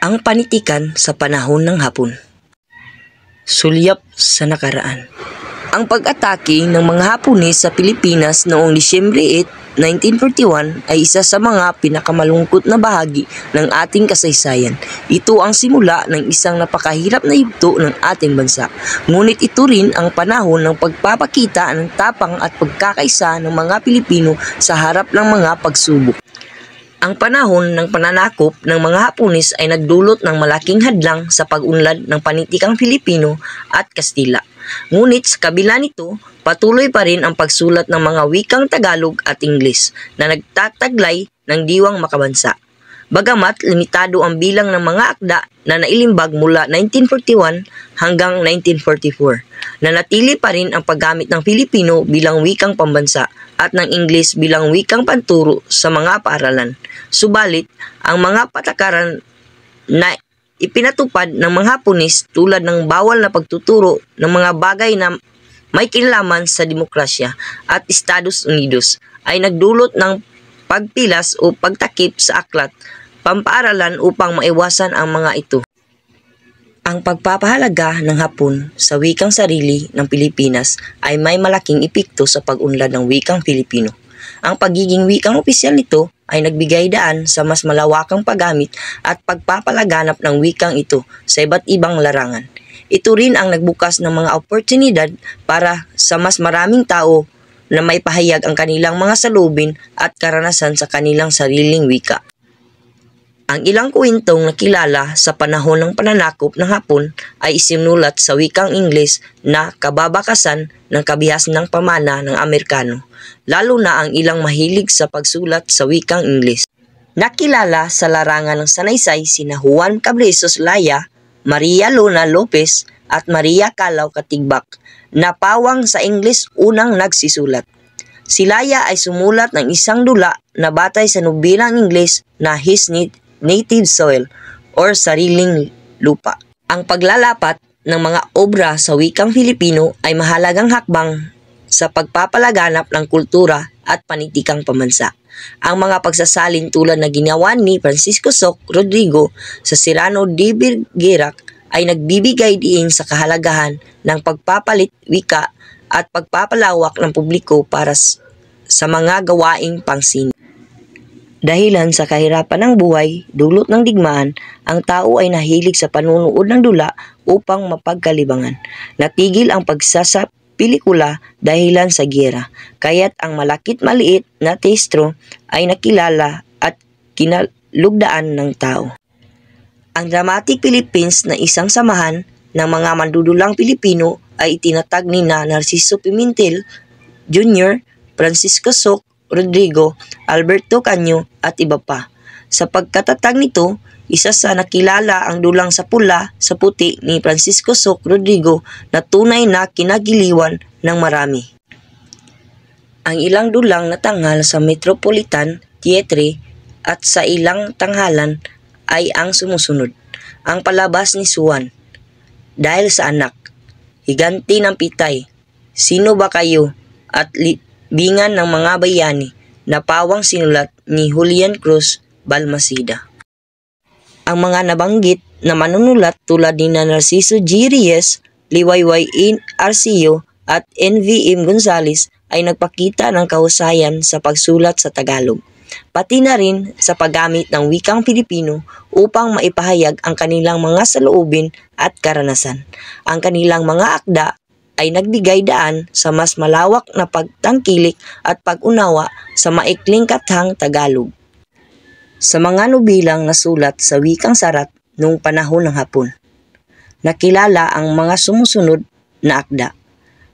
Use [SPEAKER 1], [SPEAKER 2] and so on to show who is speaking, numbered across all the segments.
[SPEAKER 1] Ang panitikan sa panahon ng Hapon. Sulyap sa nakaraan. Ang pag-atake ng mga Hapones sa Pilipinas noong Disyembre 8, 1941 ay isa sa mga pinakamalungkot na bahagi ng ating kasaysayan. Ito ang simula ng isang napakahirap na yugto ng ating bansa. Ngunit ito rin ang panahon ng pagpapakita ng tapang at pagkakaisa ng mga Pilipino sa harap ng mga pagsubok. Ang panahon ng pananakop ng mga Hapones ay nagdulot ng malaking hadlang sa pag-unlad ng panitikang Filipino at Kastila. Ngunit sa kabila nito, patuloy pa rin ang pagsulat ng mga wikang Tagalog at Ingles na nagtataglay ng diwang makabansa. Bagamat limitado ang bilang ng mga akda na nailimbag mula 1941 hanggang 1944, nanatili pa rin ang paggamit ng Filipino bilang wikang pambansa at ng Ingles bilang wikang panturo sa mga paaralan. Subalit, ang mga patakaran na ipinatupad ng mga Hapones tulad ng bawal na pagtuturo ng mga bagay na may kinalaman sa demokrasya at Estados Unidos ay nagdulot ng pagpilas o pagtakip sa aklat pampaaralan upang maiwasan ang mga ito. Ang pagpapahalaga ng Hapon sa wikang sarili ng Pilipinas ay may malaking epekto sa pag-unlad ng wikang Filipino. Ang pagiging wikang opisyal nito ay nagbigay daan sa mas malawakang paggamit at pagpapalaganap ng wikang ito sa iba't ibang larangan. Ito rin ang nagbukas ng mga oportunidad para sa mas maraming tao na may pahayag ang kanilang mga salubin at karanasan sa kanilang sariling wika. Ang ilang kwentong nakilala sa panahon ng pananakop ng Hapon ay isinulat sa wikang Ingles na kababakasan ng kabihasan ng pamana ng Amerikano, lalo na ang ilang mahilig sa pagsulat sa wikang Ingles. Nakilala sa larangan ng sanaysay sina Juan Cabresos Laya, Maria Luna Lopez at Maria Calao Katigbak na pawang sa Ingles unang nagsisulat. Si Laya ay sumulat ng isang dula na batay sa nobelang Ingles na His Native Soil or Sariling Lupa. Ang paglalapat ng mga obra sa wikang Filipino ay mahalagang hakbang sa pagpapalaganap ng kultura at panitikang pambansa. Ang mga pagsasalin tulad na ginawa ni Francisco Soc Rodrigo sa Cyrano de Bergerac ay nagbibigay diin sa kahalagahan ng pagpapalit wika at pagpapalawak ng publiko para sa mga gawaing pangsining. Dahilan sa kahirapan ng buhay, dulot ng digmaan, ang tao ay nahilig sa panunood ng dula upang mapagkalibangan. Natigil ang pagsasapelikula dahilan sa giyera, kaya't ang malakit maliit na teatro ay nakilala at kinalugdaan ng tao. Ang Dramatic Philippines na isang samahan ng mga mandudulang Pilipino ay itinatag ni Narciso Pimentel Jr., Francisco Soc Rodrigo, Alberto Caño at iba pa. Sa pagkatatag nito, isa sa nakilala ang dulang sa pula sa puti ni Francisco Soc Rodrigo na tunay na kinagiliwan ng marami. Ang ilang dulang natanghal sa Metropolitan Theatre at sa ilang tanghalan ay ang sumusunod. Ang palabas ni Suwan, Dahil sa Anak, Higanti ng Pitay, Sino Ba Kayo at Bingan ng Mga Bayani na pawang sinulat ni Julian Cruz Balmaceda. Ang mga nabanggit na manunulat tulad ni Narciso G. Reyes, Liwayway Arceo at N.V.M. Gonzales ay nagpakita ng kahusayan sa pagsulat sa Tagalog, pati na rin sa paggamit ng wikang Filipino upang maipahayag ang kanilang mga saloobin at karanasan. Ang kanilang mga akda ay nagbigay daan sa mas malawak na pagtangkilik at pag-unawa sa maikling kathang Tagalog. Sa mga nobelang nasulat sa wikang Sarat noong panahon ng Hapon, nakilala ang mga sumusunod na akda: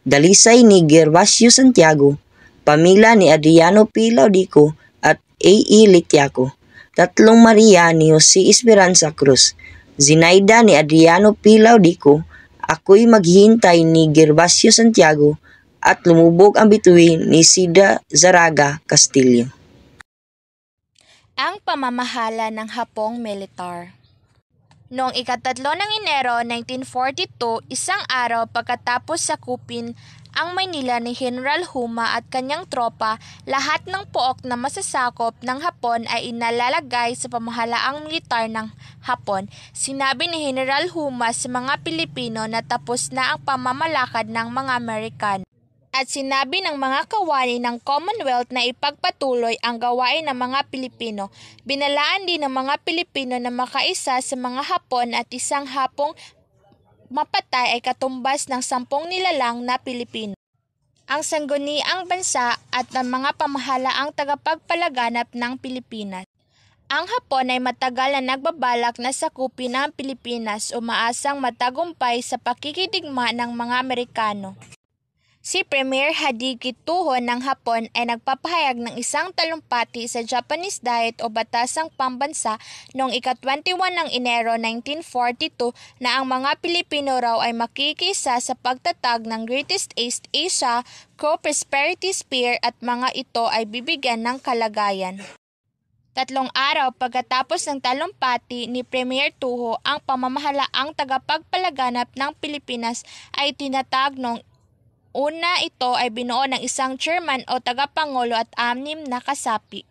[SPEAKER 1] Dalisay ni Gervasio Santiago, Pamila ni Adriano P. Laudico at A.E. Litiaco, Tatlong Maria ni Jose Esperanza Cruz, Zinaida ni Adriano P. Laudico, Ako'y Maghihintay ni Gervasio Santiago at Lumubog ang Bituin ni Sida Zaraga Castillo.
[SPEAKER 2] Ang pamamahala ng Hapong militar. Noong ika-3 ng Enero 1942, isang araw pagkatapos sakupin ang Maynila ni General Huma at kanyang tropa, lahat ng pook na masasakop ng Hapon ay inalalagay sa pamahalaang militar ng Hapon, sinabi ni General Huma sa mga Pilipino na tapos na ang pamamalakad ng mga Amerikano. At sinabi ng mga kawani ng Commonwealth na ipagpatuloy ang gawain ng mga Pilipino. Binalaan din ng mga Pilipino na makaisa sa mga Hapon at isang Hapong mapatay ay katumbas ng 10 nilalang na Pilipino. Ang sangguniang bansa at ang mga pamahalaang tagapagpalaganap ng Pilipinas. Ang Hapon ay matagal na nagbabalak na sakupin ang Pilipinas, umaasang matagumpay sa pakikidigma ng mga Amerikano. Si Premier Hideki-Toho ng Hapon ay nagpapahayag ng isang talumpati sa Japanese Diet o Batasang Pambansa noong ika-21 ng Enero 1942 na ang mga Pilipino raw ay makikisa sa pagtatag ng Greatest East Asia Co-Prosperity Sphere at mga ito ay bibigyan ng kalagayan. 3 araw pagkatapos ng talumpati ni Premier Toho, ang pamamahalaang tagapagpalaganap ng Pilipinas ay tinatag noong una. Ito ay binuo ng isang chairman o tagapangulo at 6 na kasapi.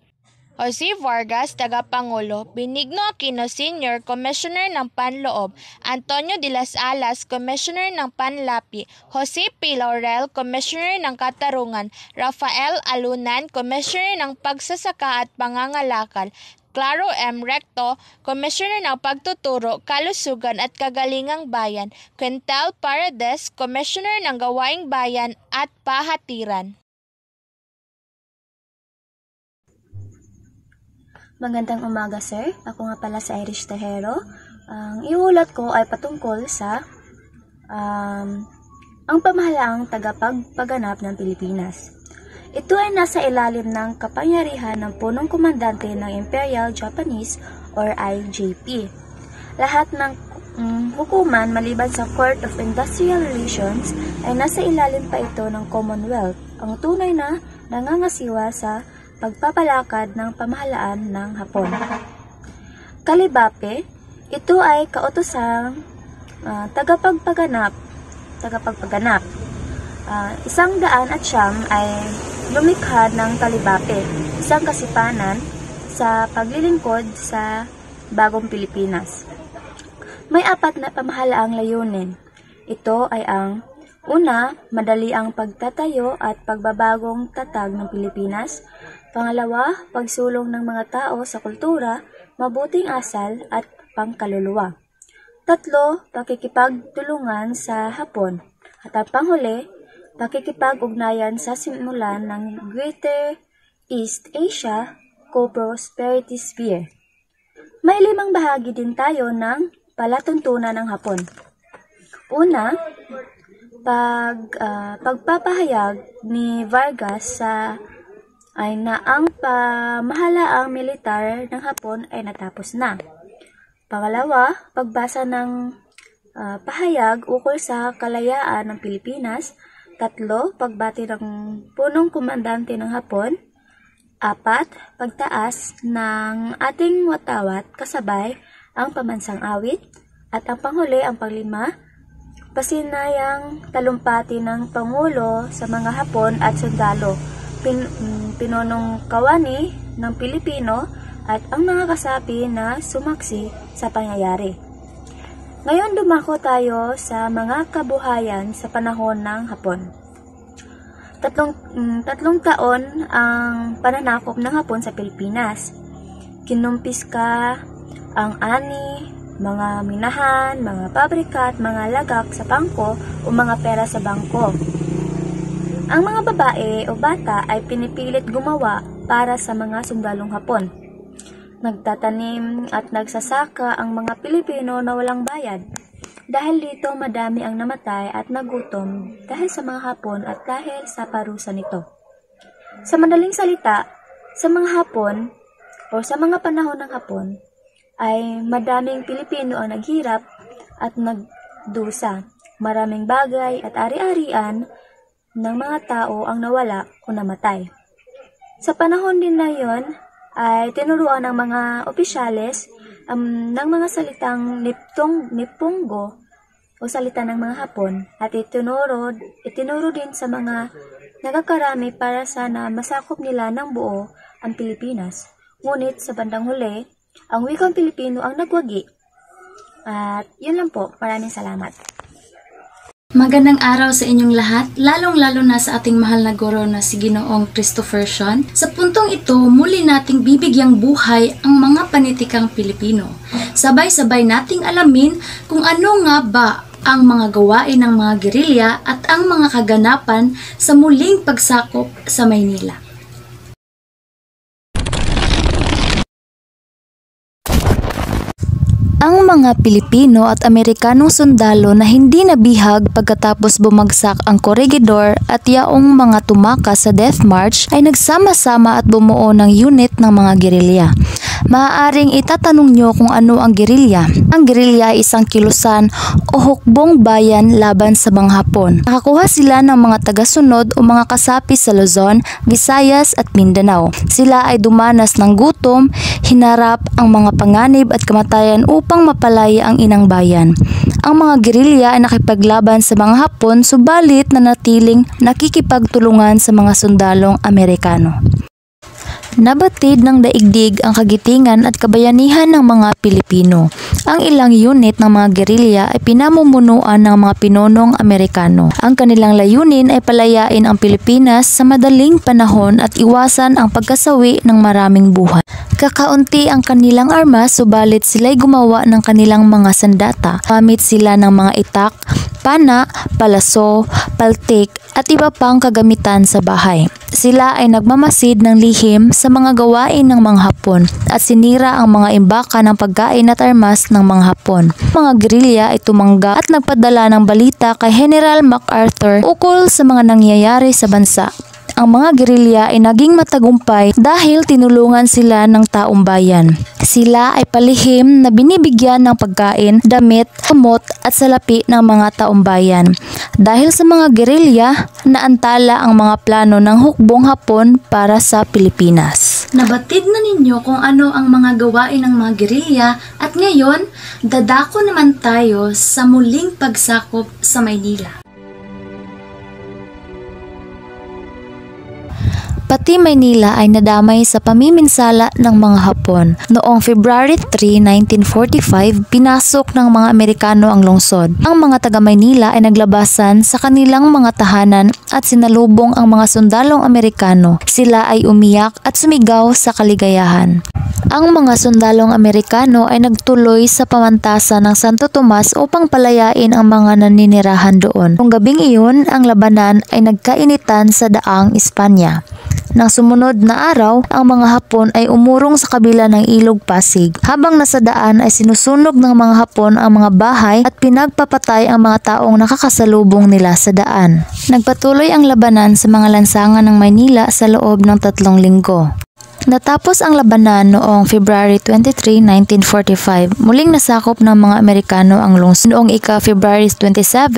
[SPEAKER 2] Jose Vargas, tagapangulo; Benigno Aquino Sr., Commissioner ng Panloob; Antonio de las Alas, Commissioner ng Panlapi; Jose P. Laurel, Commissioner ng Katarungan; Rafael Alunan, Commissioner ng Pagsasaka at Pangangalakal; Claro M. Recto, Commissioner ng Pagtuturo, Kalusugan at Kagalingang Bayan; Quintal Paredes, Commissioner ng Gawaing Bayan at Pahatiran.
[SPEAKER 3] Magandang umaga, sir. Ako nga pala si Irish Tejero. Ang iulat ko ay patungkol sa ang pamahalaang tagapagpaganap ng Pilipinas. Ito ay nasa ilalim ng kapangyarihan ng punong komandante ng Imperial Japanese or IJP. Lahat ng hukuman maliban sa Court of Industrial Relations ay nasa ilalim pa ito ng Commonwealth, ang tunay na nangangasiwa sa pagpapalakad ng pamahalaan ng Hapon. Kalibape, ito ay kautosang tagapagpaganap. 109 ay lumikha ng Kalibape, isang kasipanan sa paglilingkod sa bagong Pilipinas. May 4 na pamahalaang layunin. Ito ay ang una, madali ang pagtatayo at pagbabagong tatag ng Pilipinas. Pangalawa, pagsulong ng mga tao sa kultura, mabuting asal at pangkaluluwa. 3, pakikipagtulungan sa Hapon. At ang panghuli, pakikipag-ugnayan sa simulan ng Greater East Asia Co-Prosperity Sphere. May 5 bahagi din tayo ng palatuntunan ng Hapon. Una, pagpapahayag ni Vargas ay na ang pamahalaang militar ng Hapon ay natapos na. Pangalawa, pagbasa ng pahayag ukol sa kalayaan ng Pilipinas. 3, pagbati ng punong komandante ng Hapon. 4, pagtaas ng ating watawat kasabay ang pamansang awit. At ang panghuli, ang panglima, pasinayang talumpati ng Pangulo sa mga Hapon at sundalo, pinonong kawani ng Pilipino at ang mga kasapi na sumaksi sa pangyayari. Ngayon dumako tayo sa mga kabuhayan sa panahon ng Hapon. 3 taon ang pananakop ng Hapon sa Pilipinas. Kinumpiska ang ani, mga minahan, mga pabrika at mga lagak sa bangko o mga pera sa bangko. Ang mga babae o bata ay pinipilit gumawa para sa mga sundalong Hapon. Nagtatanim at nagsasaka ang mga Pilipino na walang bayad. Dahil dito madami ang namatay at nagutom dahil sa mga Hapon at dahil sa parusa nito. Sa madaling salita, sa mga Hapon o sa mga panahon ng Hapon ay madaming Pilipino ang naghirap at nagdusa. Maraming bagay at ari-arian ng mga tao ang nawala o namatay. Sa panahon din na yon ay tinuruan ng mga opisyales ng mga salitang Nipongo o salita ng mga Hapon at itinuro din sa mga nagakarami para sana masakop nila ng buo ang Pilipinas. Ngunit sa bandang huli, ang wikang Pilipino ang nagwagi At yun lang po. Maraming salamat.
[SPEAKER 4] Magandang araw sa inyong lahat, lalong-lalo na sa ating mahal na guro na si Ginoong Christopher Sean. Sa puntong ito, muli nating bibigyang buhay ang mga panitikang Pilipino. Sabay-sabay nating alamin kung ano nga ba ang mga gawain ng mga gerilya at ang mga kaganapan sa muling pagsakop sa Maynila. Ang mga Pilipino at Amerikanong sundalo na hindi nabihag pagkatapos bumagsak ang Corregidor at yaong mga tumakas sa Death March ay nagsama-sama at bumuo ng unit ng mga gerilya. Maaaring itatanong nyo kung ano ang gerilya. Ang gerilya ay isang kilusan o hukbong bayan laban sa mga Hapon. Nakakuha sila ng mga tagasunod o mga kasapi sa Luzon, Visayas at Mindanao. Sila ay dumanas ng gutom, hinarap ang mga panganib at kamatayan upang mapalaya ang inang bayan. Ang mga gerilya ay nakipaglaban sa mga Hapon subalit nanatiling nakikipagtulungan sa mga sundalong Amerikano. Nabatid ng daigdig ang kagitingan at kabayanihan ng mga Pilipino. Ang ilang unit ng mga gerilya ay pinamumunuan ng mga pinonong Amerikano. Ang kanilang layunin ay palayain ang Pilipinas sa madaling panahon at iwasan ang pagkasawi ng maraming buhay. Kakaunti ang kanilang armas subalit sila'y gumawa ng kanilang mga sandata. Gamit sila ng mga itak, pana, palaso, paltik at iba pang kagamitan sa bahay. Sila ay nagmamasid ng lihim sa mga gawain ng mga Hapon at sinira ang mga imbaka ng pagkain at armas ng mga Hapon. Mga gerilya ay tumanggap at nagpadala ng balita kay General MacArthur ukol sa mga nangyayari sa bansa. Ang mga gerilya ay naging matagumpay dahil tinulungan sila ng taong bayan. Sila ay palihim na binibigyan ng pagkain, damit, gamot at salapi ng mga taong bayan. Dahil sa mga gerilya, naantala ang mga plano ng hukbong Hapon para sa Pilipinas. Nabatid na ninyo kung ano ang mga gawain ng mga gerilya at ngayon, dadako naman tayo sa muling pagsakop sa Maynila. Pati Maynila ay nadamay sa pamiminsala ng mga Hapon. Noong February 3, 1945, pinasok ng mga Amerikano ang lungsod. Ang mga taga Maynila ay naglabasan sa kanilang mga tahanan at sinalubong ang mga sundalong Amerikano. Sila ay umiyak at sumigaw sa kaligayahan. Ang mga sundalong Amerikano ay nagtuloy sa pamantasan ng Santo Tomas upang palayain ang mga naninirahan doon. Noong gabing iyon, ang labanan ay nagkainitan sa daang Espanya. Nang sumunod na araw, ang mga Hapon ay umurong sa kabila ng Ilog Pasig. Habang nasa daan ay sinusunog ng mga Hapon ang mga bahay at pinagpapatay ang mga taong nakakasalubong nila sa daan. Nagpatuloy ang labanan sa mga lansangan ng Maynila sa loob ng 3 linggo. Natapos ang labanan noong February 23, 1945. Muling nasakop ng mga Amerikano ang lungsod. Noong ika-February 27,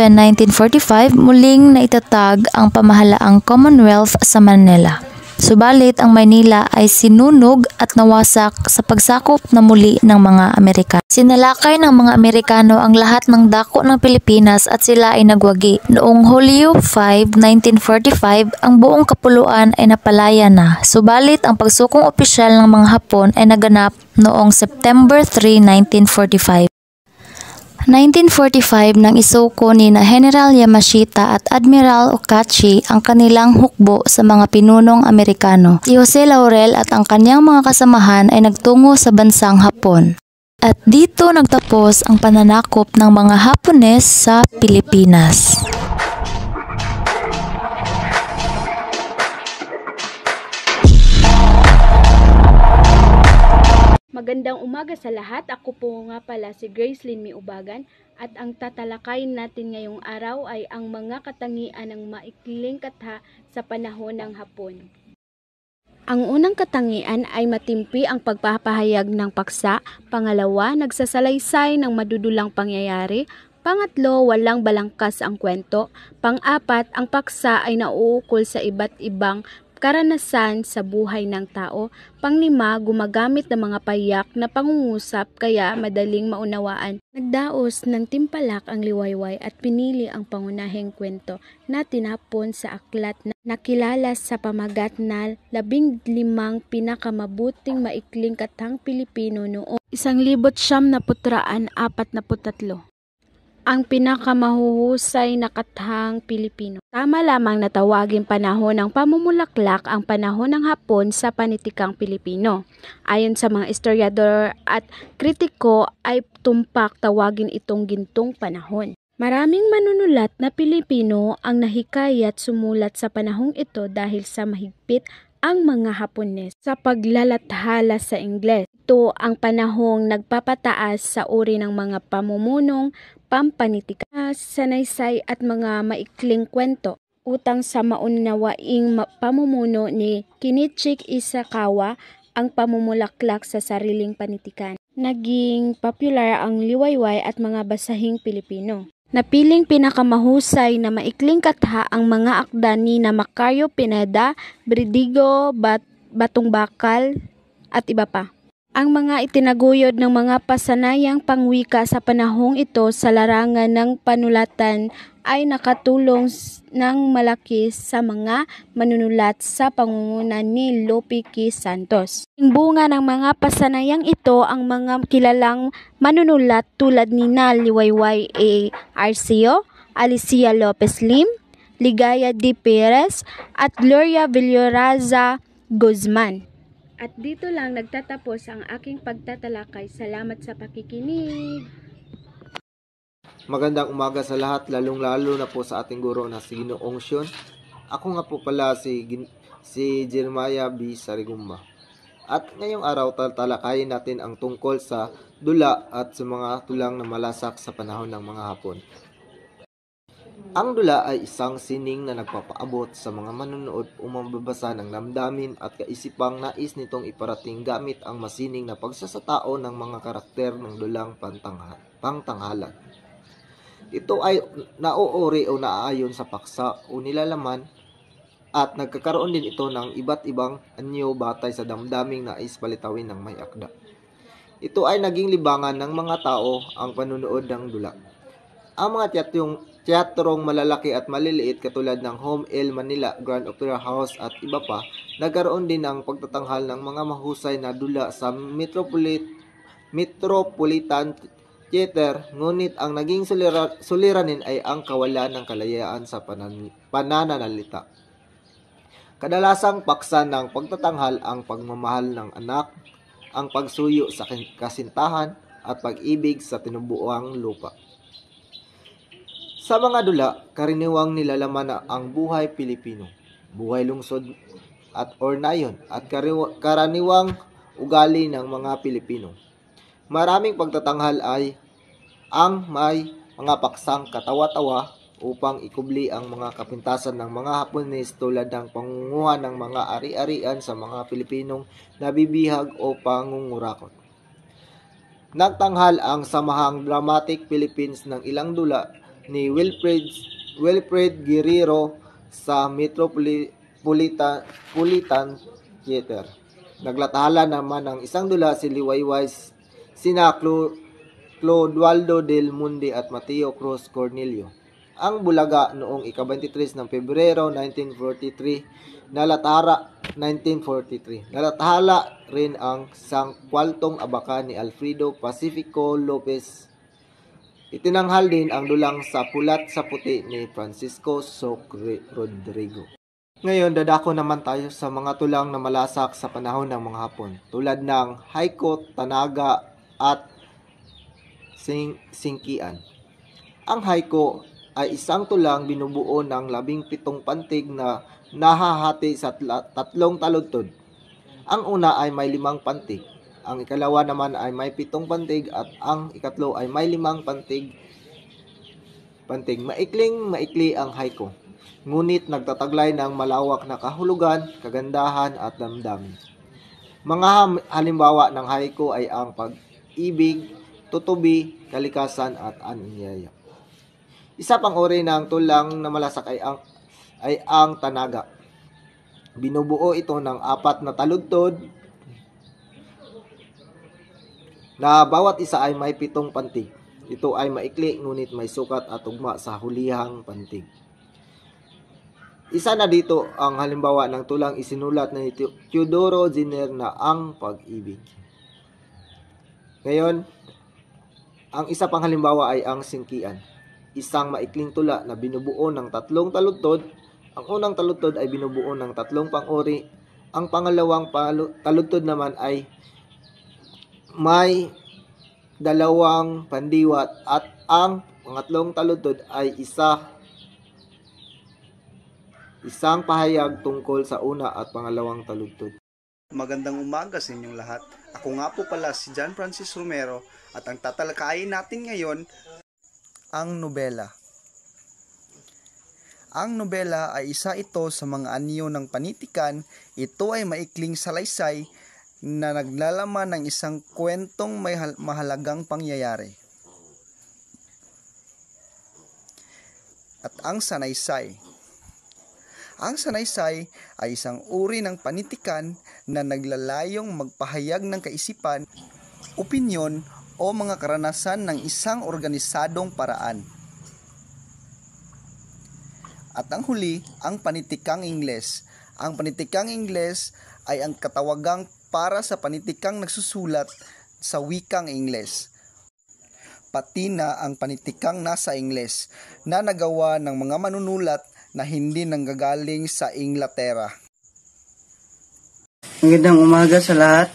[SPEAKER 4] 1945, muling naitatag ang pamahalaang Commonwealth sa Manila. Subalit ang Maynila ay sinunog at nawasak sa pagsakop na muli ng mga Amerikano. Sinalakay ng mga Amerikano ang lahat ng dako ng Pilipinas at sila ay nagwagi. Noong Hulyo 5, 1945, ang buong kapuluan ay napalaya na. Subalit ang pagsukong opisyal ng mga Hapon ay naganap noong September 3, 1945. 1945 nang isuko ni na General Yamashita at Admiral Okachi ang kanilang hukbo sa mga pinunong Amerikano. Si Jose Laurel at ang kanyang mga kasamahan ay nagtungo sa bansang Hapon. At dito nagtapos ang pananakop ng mga Hapones sa Pilipinas.
[SPEAKER 5] Magandang umaga sa lahat. Ako po nga pala si Gracelyn Miubagan at ang tatalakayin natin ngayong araw ay ang mga katangian ng maikling katha sa panahon ng Hapon. Ang unang katangian ay matimpi ang pagpapahayag ng paksa, pangalawa, nagsasalaysay ng madudulang pangyayari, pangatlo, walang balangkas ang kwento, pang-apat, ang paksa ay nauukol sa iba't ibang karanasan sa buhay ng tao. Panglima, gumagamit ng mga payak na pangungusap kaya madaling maunawaan. Nagdaos ng timpalak ang liwayway at pinili ang pangunahing kwento na tinapon sa aklat na nakilala sa pamagat na 15 pinakamabuting maikling kathang Pilipino noong 1943. Ang pinakamahuhusay na kathang Pilipino. Tama lamang na tawaging panahon ng pamumulaklak ang panahon ng Hapon sa panitikang Pilipino. Ayon sa mga historiador at kritiko ay tumpak tawagin itong gintong panahon. Maraming manunulat na Pilipino ang nahikayat sumulat sa panahong ito dahil sa mahigpit ang mga Hapones sa paglalathala sa Ingles. Ito ang panahong nagpapataas sa uri ng mga pamumunong pampanitika, sanaysay at mga maikling kwento utang sa maunawaing pamumuno ni Kinichik Isakawa ang pamumulaklak sa sariling panitikan. Naging popular ang liwayway at mga basahing Pilipino. Napiling pinakamahusay na maikling katha ang mga akda ni na Macario Pineda, Bridigo, Batong Bakal at iba pa. Ang mga itinaguyod ng mga pasanayang pangwika sa panahong ito sa larangan ng panulatan ay nakatulong ng malaki sa mga manunulat sa pangunguna ni Lope K. Santos. Ang bunga ng mga pasanayang ito ang mga kilalang manunulat tulad ni na Liwayway A. Arceo, Alicia Lopez Lim, Ligaya D. Perez at Gloria Villoraza Guzman. At dito lang nagtatapos ang aking pagtatalakay. Salamat sa pakikinig.
[SPEAKER 6] Magandang umaga sa lahat, lalong-lalo na po sa ating guro na si Ginoong Sion. Ako nga po pala si Jeremiah B. Sarigumba. At ngayong araw tatalakayin natin ang tungkol sa dula at sa mga tulang na malasak sa panahon ng mga Hapon. Ang dula ay isang sining na nagpapaabot sa mga manonood o mambabasa ng damdamin at kaisipang nais nitong iparating gamit ang masining na pagsasatao ng mga karakter ng dulang pangtanghalan. Ito ay nauuri o naaayon sa paksa o nilalaman at nagkakaroon din ito ng iba't ibang anyo batay sa damdaming nais palitawin ng may akda. Ito ay naging libangan ng mga tao ang panunood ng dula. Ang mga teatrong malalaki at maliliit katulad ng Home El Manila, Grand Opera House at iba pa, nagkaroon din ng pagtatanghal ng mga mahusay na dula sa Metropolitan Theater, ngunit ang naging suliranin ay ang kawalan ng kalayaan sa pananalita. Kadalasang paksa ng pagtatanghal ang pagmamahal ng anak, ang pagsuyo sa kasintahan at pag-ibig sa tinubuang lupa. Sa mga dula, karaniwang nilalaman na ang buhay Pilipino, buhay lungsod at ornayon at karaniwang ugali ng mga Pilipino. Maraming pagtatanghal ay ang may mga paksang katawa-tawa upang ikubli ang mga kapintasan ng mga Hapones tulad ng pangunguha ng mga ari-arian sa mga Pilipinong nabibihag o pangungurakot. Nagtanghal ang Samahang Dramatic Philippines ng ilang dula ni Wilfred Guerrero sa Metropolitan Theater. Naglathala naman ng isang dula si Liwayway sina Clodoaldo del Mundi at Mateo Cruz Cornelio. Ang Bulaga noong ika-23 ng Pebrero 1943, nalathala rin ang Sangkwaltong Abaka ni Alfredo Pacifico Lopez. Itinanghal din ang dulang Sa Pulat sa Puti ni Francisco Soc Rodrigo. Ngayon, dadako naman tayo sa mga tulang na malasak sa panahon ng mga Hapon, tulad ng Haiko, Tanaga, at Singkian. Ang Haiko ay isang tulang binubuo ng 17 pantig na nahahati sa 3 taludtod. Ang una ay may 5 pantig. Ang ikalawa naman ay may 7 pantig at ang ikatlo ay may 5 pantig. Maikli ang Haiko, ngunit nagtataglay ng malawak na kahulugan, kagandahan at damdamin. Mga halimbawa ng Haiko ay ang pag-ibig, tutubi, kalikasan at anyaya. Isa pang uri ng tulang na malasak ay ang Tanaga. Binubuo ito ng 4 na taludtod na bawat isa ay may 7 pantig. Ito ay maikli ngunit may sukat at tugma sa hulihang pantig. Isa na dito ang halimbawa ng tulang isinulat ni Teodoro Jenner na Ang Pag-ibig. Ngayon, ang isa pang halimbawa ay ang singkian. Isang maikling tula na binubuo ng 3 taludtod. Ang unang taludtod ay binubuo ng 3 pang-uri. Ang pangalawang taludtod naman ay may 2 pandiwat at ang pangatlong taludtod ay isang pahayag tungkol sa una at pangalawang taludtod.
[SPEAKER 7] Magandang umaga sa inyong lahat. Ako nga po pala si John Francis Romero at ang tatalakayin natin ngayon ang nobela. Ang nobela ay isa ito sa mga anyo ng panitikan. Ito ay maikling salaysay na naglalaman ng isang kwentong may mahalagang pangyayari. At ang sanaysay. Ang sanaysay ay isang uri ng panitikan na naglalayong magpahayag ng kaisipan, opinyon o mga karanasan ng isang organisadong paraan. At ang huli, ang panitikang Ingles. Ang panitikang Ingles ay ang katawagang para sa panitikang nagsusulat sa wikang Ingles. Pati na ang panitikang nasa Ingles na nagawa ng mga manunulat na hindi nanggagaling sa Inglaterra.
[SPEAKER 8] Magandang umaga sa lahat.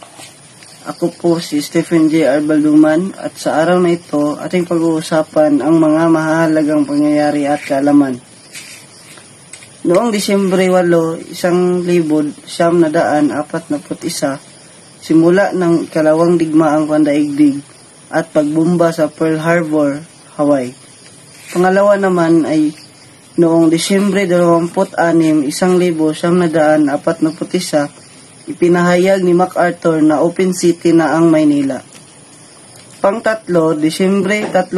[SPEAKER 8] Ako po si Stephen J. Arbalduman at sa araw na ito ating pag-uusapan ang mga mahalagang pangyayari at kaalaman. Noong Disyembre 8, 1941, simula ng ikalawang digmaang pandaigdig at pagbomba sa Pearl Harbor, Hawaii. Pangalawa naman ay noong Disyembre 26, 1941, ipinahayag ni MacArthur na open city na ang Maynila. Pangtatlo, Disyembre 30,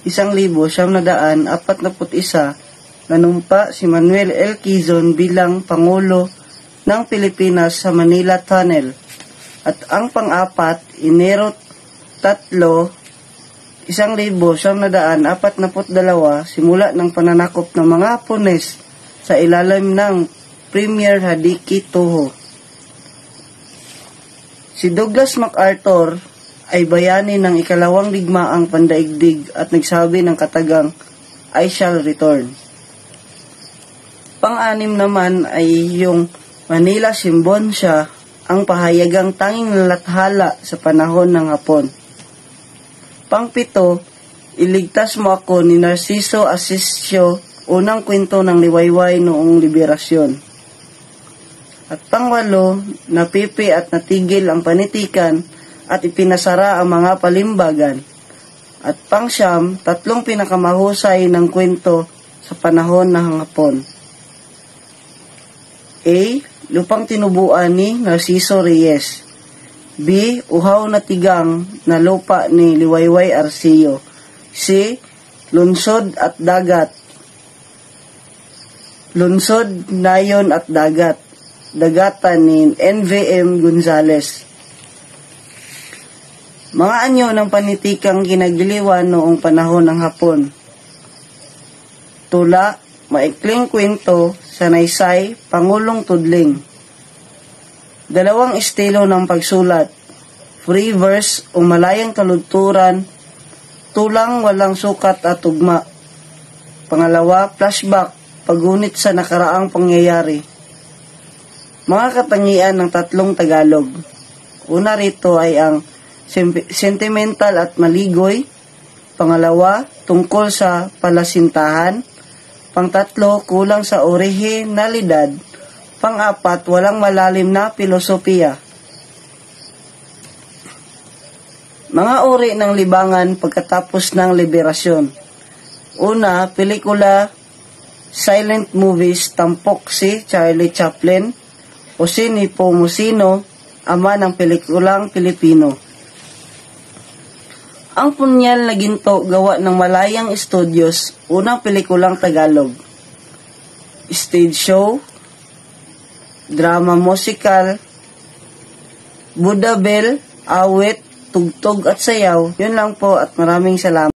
[SPEAKER 8] 1941, nanumpa si Manuel L. Quezon bilang Pangulo ng Pilipinas sa Manila Tunnel. At ang pang-apat, Enero 3, 1942, simula ng pananakop ng mga Hapones sa ilalim ng Premier Hideki Tojo. Si Douglas MacArthur ay bayani ng ikalawang digmaang pandaigdig at nagsabi ng katagang, "I shall return." Pang-anim naman ay yung Manila Simbonsya, ang pahayagang tanging lalathala sa panahon ng Hapon. Pang-pito, Iligtas Mo Ako ni Narciso Asisio, unang kwento ng liwayway noong liberasyon. At pang-walo, napipi at natigil ang panitikan at ipinasara ang mga palimbagan. At pang-siyam, 3 pinakamahusay ng kwento sa panahon ng Hapon. A. Lupang Tinubuan ni Narciso Reyes. B. Uhaw na Tigang na Lupa ni Liwayway Arceo. C. Lunsod at Dagat. Lunsod, Nayon at Dagat. Dagatan ni NVM Gonzales. Mga anyo ng panitikang ginagiliwan noong panahon ng Hapon. Tula, maikling kwento, sanaysay, pangulong tudling. 2 estilo ng pagsulat, free verse o malayang kaludturan, tulang walang sukat at tugma. Pangalawa, flashback, pagunit sa nakaraang pangyayari. Mga katangian ng 3 Tagalog. Una rito ay ang sentimental at maligoy. Pangalawa, tungkol sa palasintahan. Pang-3, kulang sa orihinalidad. Pang-4, walang malalim na filosofiya. Mga uri ng libangan pagkatapos ng liberasyon. Una, pelikula, silent movies, tampok si Charlie Chaplin o si Nepomuceno, ama ng pelikulang Pilipino. Ang Punyal na Ginto, gawa ng Malayang Studios, unang pelikulang Tagalog. Stage show, drama musical, Buddha Bell, awit, tugtog at sayaw. Yun lang po at maraming salamat.